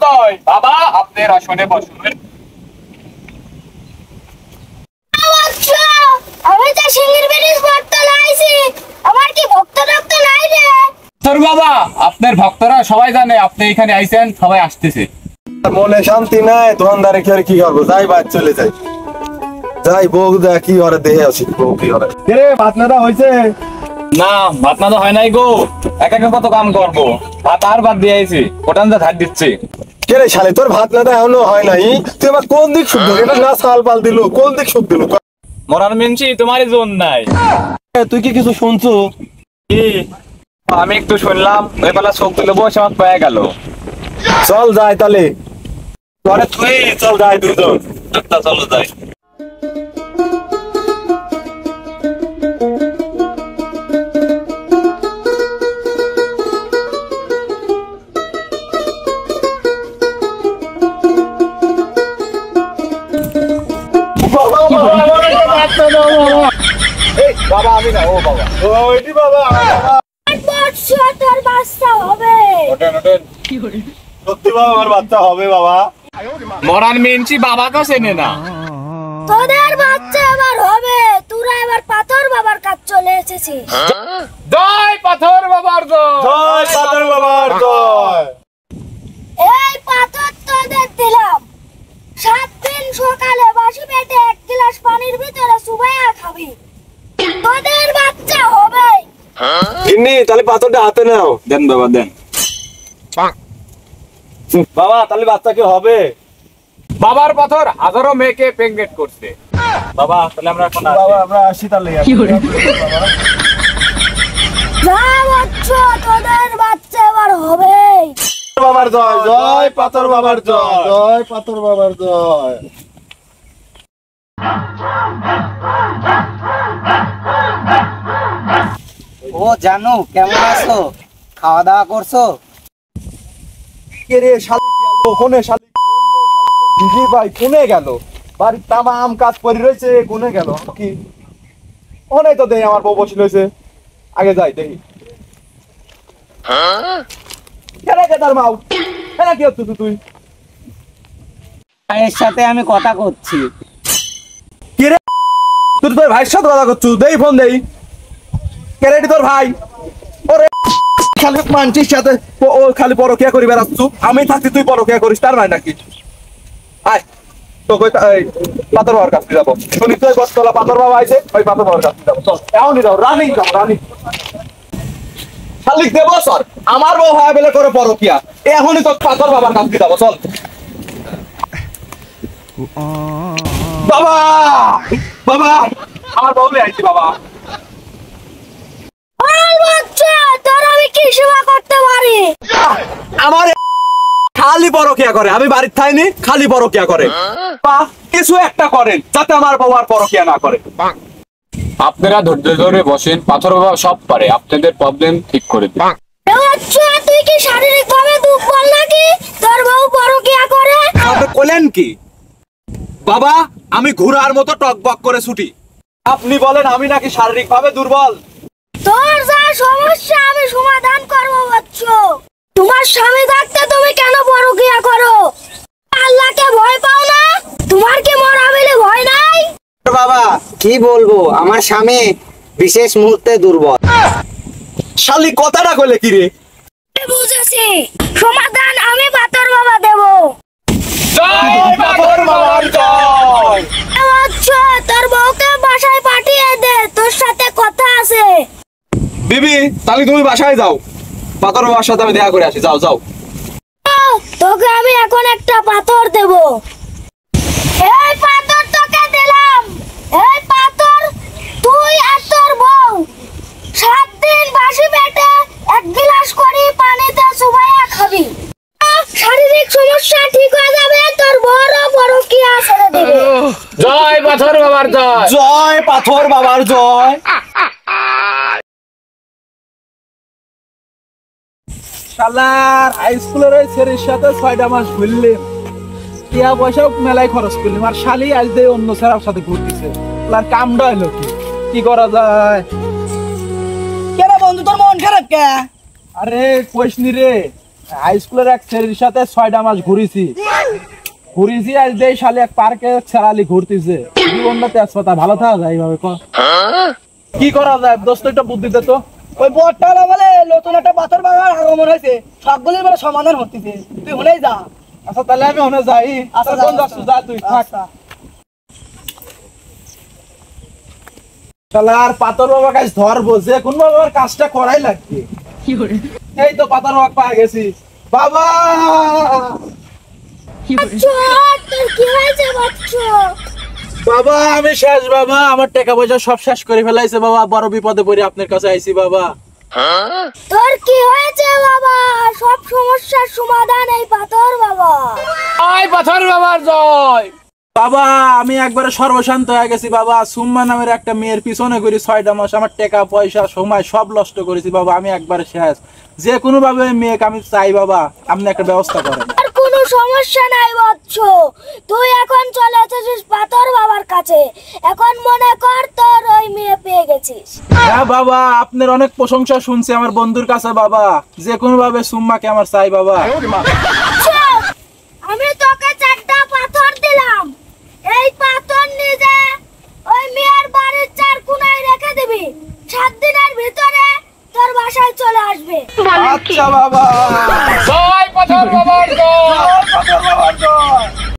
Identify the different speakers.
Speaker 1: মহোদয়, বাবা আপনার আসনে বসুন।
Speaker 2: আমি তো সিঙ্গির ব্রিজ বটতলা আইছি, আমার কি ভক্ত নাই রে?
Speaker 1: তোর বাবা, আপনার ভক্তরা সবাই জানে আপনি এখানে আইছেন, সবাই আসতেছে।
Speaker 3: মনে শান্তি নাই, দোকানদারে কি আর কি করবো, যাই বাদ চলে যাই। যাই বউ দেখ কি করে দেখে আসি, বউ কি করে। রে ভাতনাটা হয়েছে?
Speaker 1: না, ভাত না তো হয় নাই গো, একা একা কত কাম করবো, ভাত আর বাদ দিয়ে আইছি, ওটান যা ধার দিচ্ছি।
Speaker 3: কে রে শালে, তোর ভাতনাটা এখনো হয় নাই, তুই আমার কোন দিক সুখ দিল? এটা না সাল পাল দিল, কোন দিক সুখ দিল?
Speaker 1: মরার মেনছি তোমারই জোন নাই।
Speaker 3: তুই কি কিছু শুনছো?
Speaker 1: কি? আমি একটু শুনলাম, ওই বেলা চোখ তুলে বসে আমার পেয়ে গেল।
Speaker 3: চল যাই তাহলে, পরে তুই চল যাই দুজন।
Speaker 1: আচ্ছা চলো যাই। বাবা আমি না, ও বাবা,
Speaker 3: ওইটি বাবা,
Speaker 2: তোর বাচ্চা হবে।
Speaker 3: সত্যি বাবা আমার বাচ্চা হবে বাবা।
Speaker 1: মরার মেনছি বাবাকে চেনে না।
Speaker 2: তোদের বাচ্চা এবার হবে, তোরা এবার পাথর বাবার কাছে চলে এসেছিস।
Speaker 1: জয় পাথর বাবার জয়।
Speaker 3: জয় পাথর বাবার জয়।
Speaker 2: এই পাথর তোদের দিলাম, 7 দিন সকালে বাসি পেটে 1 গ্লাস পানির ভিতরে চুবাইয়া খাবি, তোদের বাচ্চা হবে।
Speaker 3: গিন্নি তাহলে পাথরটা হাতে নাও।
Speaker 1: দেন বাবা দেন।
Speaker 3: বাবা তাহলে বাচ্চা কি হবে?
Speaker 1: বাবার পাথর হাজারো মেয়েকে প্রেগনেন্ট করছে। বাবা তাহলে আমরা এখন
Speaker 3: বাবা আমরা আসি তাহলে।
Speaker 2: যা বাচ্চা, তোদের বাচ্চা এবার হবে।
Speaker 3: বাবার জয়, জয় পাথর বাবার জয়, জয় পাথর বাবার জয়।
Speaker 4: ও জানো কেমন আছো, খাওয়া দাওয়া করছো?
Speaker 3: কে রে শালি গেল কোনে? শালি দিদি ভাই কোনে গেল? বাড়ির তামাম কাজ পড়ে রয়েছে, কোনে গেল? কি ওনে তো দেই আমার বউ বসে রয়েছে, আগে যাই দেখি। কেন কে তার মাও? কেন কি হচ্ছে তুই?
Speaker 4: ভাইয়ের সাথে আমি কথা করছি।
Speaker 3: কি রে তুই তোর ভাইয়ের সাথে কথা করছু? দেই ফোন দেই। কে রে তোর ভাই? ওরে খালি মানছিস সাথে ও খালি পরকিয়া করি বেড়াচ্ছু, আমি থাকছি তুই পরকিয়া করিস, তার ভাই নাকি? আয় তো কই পাথর বাবার কাছে যাবো, শুনি তুই বটতলা পাথর বাবা আইছে, ওই পাথর বাবার কাছে যাবো। চল এখনই যাও, রানিং যাও, রানিং। শালিক দেবো সর, আমার বউ হয় বেলে করে পরকিয়া, এখনই তো পাথর বাবার কাছে যাবো। চল বাবা, বাবা আমার বউ আইছি বাবা।
Speaker 2: ওই বাচ্চা, তোর আমি কি সেবা করতে পারি?
Speaker 3: আমার খালি পরকিয়া করে, আমি বাড়ির থাইনি, খালি পরকিয়া করে। কিছু একটা করেন যাতে আমার বউ আর পরকিয়া না করে।
Speaker 1: আপনারা ধৈর্য ধরে বসেন, পাথর বাবা সব পারে, আপনাদের প্রবলেম ঠিক করে দিন।
Speaker 2: বাচ্চা, তুই কি শারীরিকভাবে দুর্বল নাকি? তোর বউ পরকিয়া করে?
Speaker 3: আপনি কইলেন কি বাবা? আমি ঘোড়ার মতো টকবক করে ছুটি, আপনি বলেন আমি নাকি শারীরিক ভাবে দুর্বল?
Speaker 2: তোর যা সমস্যা আমি সমাধান করবো বাচ্চা। তোমার স্বামী থাকতে তুমি কেন পরকিয়া করো? আল্লাহকে ভয় পাও না? তোমার কি মরা বলে ভয় নাই?
Speaker 4: বাবা কি বলবো, আমার স্বামী বিশেষ মুহূর্তে দুর্বল।
Speaker 3: শালি কথাটা কইলে কি রে?
Speaker 2: বুঝেছি, সমাধান আমি পাথর বাবা দেব।
Speaker 1: জয় পাথর বাবার জয়।
Speaker 2: আচ্ছা, তোর বউকে বাসায় পাঠিয়ে দে, তোর সাথে কথা আছে।
Speaker 3: বিবি তাহলে তুমি বাসায় যাও, পাথর বাবার সাথে আমি দেখা করে আসি। যাও যাও।
Speaker 2: তোকে আমি এখন একটা পাথর দেব। এই পাথর তোকে দিলাম, এই পাথর তুই আর তোর বউ 7 দিন বাসি পেটে 1 গ্লাস করে পানিতে চুবাইয়া খাবি। শারীরিক সমস্যা ঠিক হয়ে যাবে, তোর বড় বড় কি ছেড়ে দিবে।
Speaker 1: জয় পাথর বাবার জয়।
Speaker 3: জয় পাথর বাবার জয়। শালার হাই স্কুলের ওই ছেলের সাথে 6টা মাস ঘুরলাম, টিয়া পয়সাও মেলায় খরচ করলাম, আর শালি আজ দিয়ে অন্য ছেলের সাথে ঘুরতেছে। আর কামটা হলো কি করা যায়?
Speaker 4: কেন বন্ধু তোর মন খারাপ কে?
Speaker 3: আরে কইসনি রে, হাই স্কুলের এক ছেলের সাথে 6টা মাস ঘুরেছি আজ দেই শালি এক পার্কে ছেড়ালি ঘুরতেছে জীবনটা তেজপাতা ভালো থাকা যায় এইভাবে কি করা যায় দোস্ত একটা বুদ্ধি দে তো
Speaker 5: ওই বটতলা বলে নতুন একটা পাথর বাগান আগমন হয়েছে সবগুলির বলে সমাধান হতেছে তুই হলেই যা
Speaker 3: আচ্ছা তাহলে আমি ওখানে যাই
Speaker 5: আচ্ছা,
Speaker 3: কোন যাচ্ছিস যা তুই থাক
Speaker 5: আচ্ছা।
Speaker 3: তাহলে আর পাথর বাবা কাজ ধরবো যে কোন বাবার কাজটা করাই লাগবে এই তো পাথর বাবা পায়ে গেছি বাবা
Speaker 2: বাচ্চু, তোর কি হয়েছে বাচ্চু?
Speaker 3: বাবা আমি শেষ বাবা আমার টাকা পয়সা সব শেষ করে ফেলাইছে বাবা বড় বিপদে পড়ে আপনার কাছে আইছি বাবা
Speaker 2: তোর কি হয়েছে বাবা? সব সমস্যার সমাধান এই পাথর বাবা।
Speaker 1: আয় পাথর বাবার জয়।
Speaker 3: বাবা আমি একবারে সর্বশান্ত হয়ে গেছি বাবা সুম্মা নামের একটা মেয়ের পিছনে করি 6টা মাস আমার টাকা পয়সা সময় সব নষ্ট করেছি বাবা আমি একবারে শেষ যে কোনো ভাবে ওই মেয়েকে আমি চাই বাবা আপনি একটা ব্যবস্থা করেন
Speaker 2: আর কোনো সমস্যা নাই বাচ্চু, তুই এখন চলে এসেছিস পাথর বাবার কাছে, এখন মনে কর তোর ওই মেয়ে পেয়ে গেছিস।
Speaker 3: হ্যাঁ বাবা আপনার অনেক প্রশংসা শুনছি আমার বন্ধুর কাছে বাবা যে কোনো ভাবে সুম্মাকে আমার চাই বাবা
Speaker 2: বাচ্চু, আমি তোকে 4টা পাথর দিলাম, এই পাথর নিজে ওই মেয়ের বাড়ির 4 কোণায় রেখে দিবি, 7 দিনের ভিতরে তোর বাসায় চলে আসবে।
Speaker 3: আচ্ছা বাবা
Speaker 1: জয় পাথর বাবার জয়।